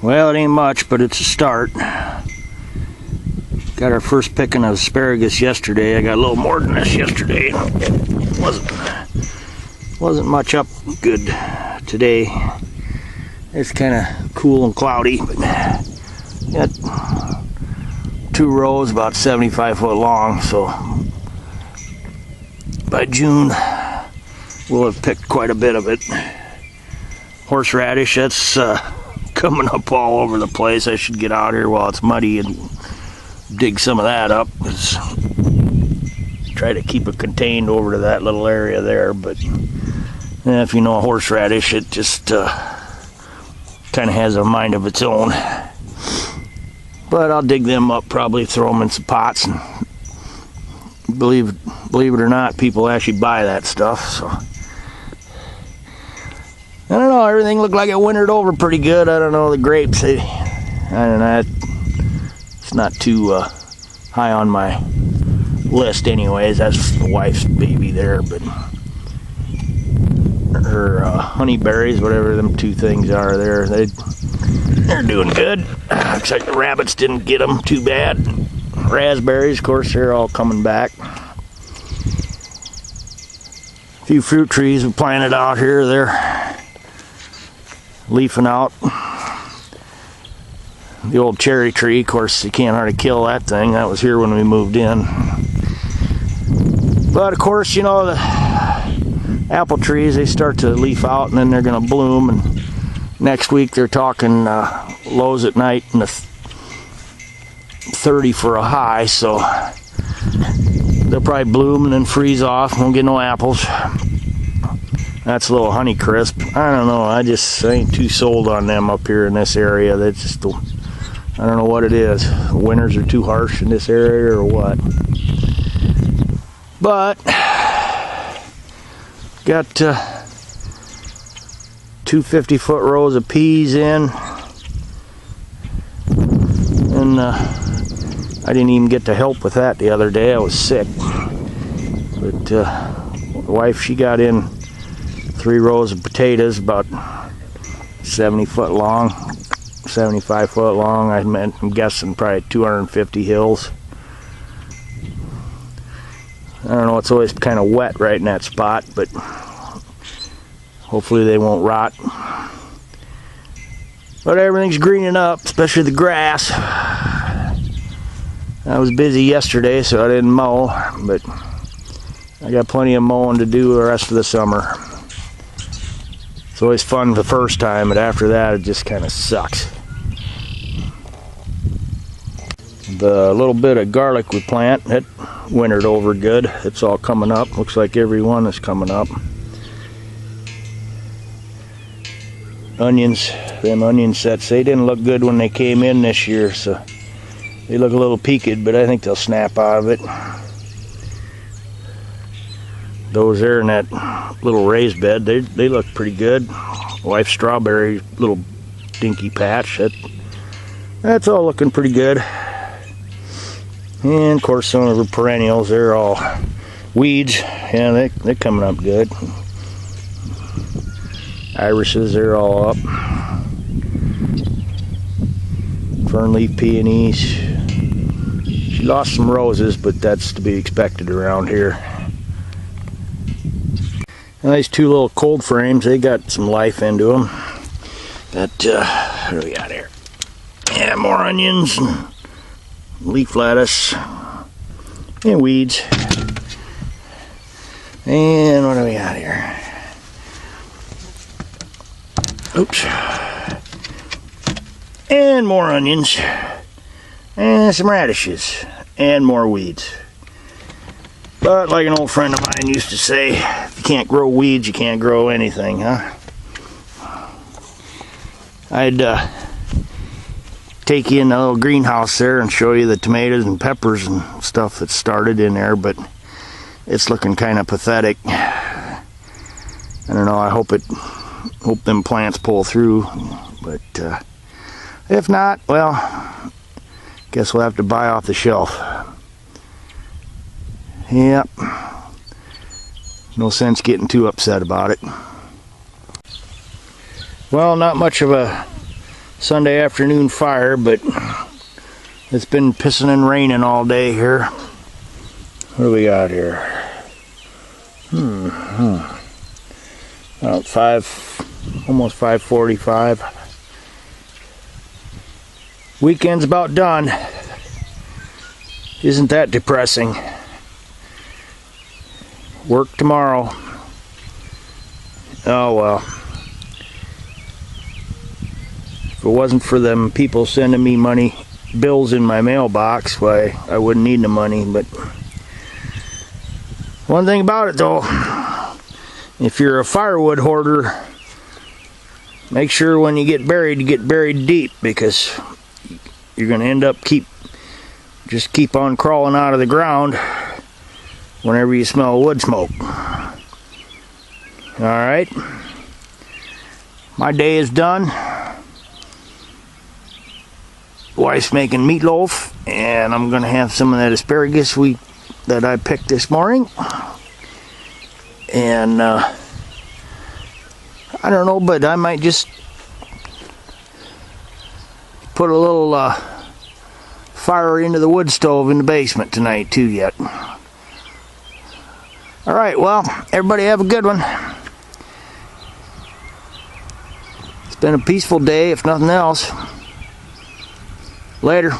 Well, it ain't much, but it's a start. Got our first picking of asparagus yesterday. I got a little more than this yesterday. Wasn't much up good today. It's kind of cool and cloudy, but got 2 rows about 75 foot long, so by June we'll have picked quite a bit of it. Horseradish, that's coming up all over the place. I should get out here while it's muddy and dig some of that up. Try to keep it contained over to that little area there, but if you know a horseradish, it just kind of has a mind of its own. But I'll dig them up, probably throw them in some pots, and believe it or not, people actually buy that stuff. So I don't know, everything looked like it wintered over pretty good. I don't know, the grapes, I don't know, it's not too high on my list anyways. That's the wife's baby there, but her honeyberries, whatever them 2 things are there, they're doing good. Looks like the rabbits didn't get them too bad. Raspberries, of course, they're all coming back. A few fruit trees we planted out here, they're leafing out. The old cherry tree, of course, you can't hardly kill that thing. That was here when we moved in. But of course, you know, the apple trees, they start to leaf out and then they're going to bloom. And next week they're talking lows at night in the 30 for a high, so they'll probably bloom and then freeze off. Won't get no apples. That's a little Honeycrisp. I don't know, I ain't too sold on them up here in this area. That's just, I don't know what it is. The winters are too harsh in this area or what. But got 2 50-foot rows of peas in, and I didn't even get to help with that the other day. I was sick, but the wife, she got in 3 rows of potatoes, about 70 foot long, 75 foot long. I'm guessing probably 250 hills. I don't know, it's always kind of wet right in that spot, but hopefully they won't rot. But everything's greening up, especially the grass. I was busy yesterday, so I didn't mow, but I got plenty of mowing to do the rest of the summer. It's always fun the first time, but after that it just kind of sucks. The little bit of garlic we plant, it wintered over good. It's all coming up. Looks like every one is coming up. Onions, them onion sets, they didn't look good when they came in this year, so they look a little peaked, but I think they'll snap out of it. Those there in that little raised bed, they look pretty good. Wife's strawberry, little dinky patch, that's all looking pretty good. And of course some of the perennials, they're all weeds. Yeah, they're coming up good. Irises, they're all up. Fernleaf peonies. She lost some roses, but that's to be expected around here. And these 2 little cold frames, they got some life into them. But what do we got here? Yeah, more onions, and leaf lettuce, and weeds. And what do we got here? Oops. And more onions, and some radishes, and more weeds. But like an old friend of mine used to say, if you can't grow weeds, you can't grow anything, huh? I'd take you in the little greenhouse there and show you the tomatoes and peppers and stuff that started in there, but it's looking kind of pathetic. I don't know, I hope them plants pull through, but if not, well, guess we'll have to buy off the shelf. Yep, no sense getting too upset about it. Well, not much of a Sunday afternoon fire, but it's been pissing and raining all day here. What do we got here? About almost 5:45. Weekend's about done. Isn't that depressing? Work tomorrow. Oh well. If it wasn't for them people sending me bills in my mailbox, why I wouldn't need the money. But one thing about it though, if you're a firewood hoarder, make sure when you get buried deep, because you're going to end up keep on crawling out of the ground whenever you smell wood smoke. Alright, my day is done. Wife's making meatloaf, and I'm going to have some of that asparagus that I picked this morning. And I don't know, but I might just put a little fire into the wood stove in the basement tonight too yet. Alright, well, everybody have a good one. It's been a peaceful day, if nothing else. Later.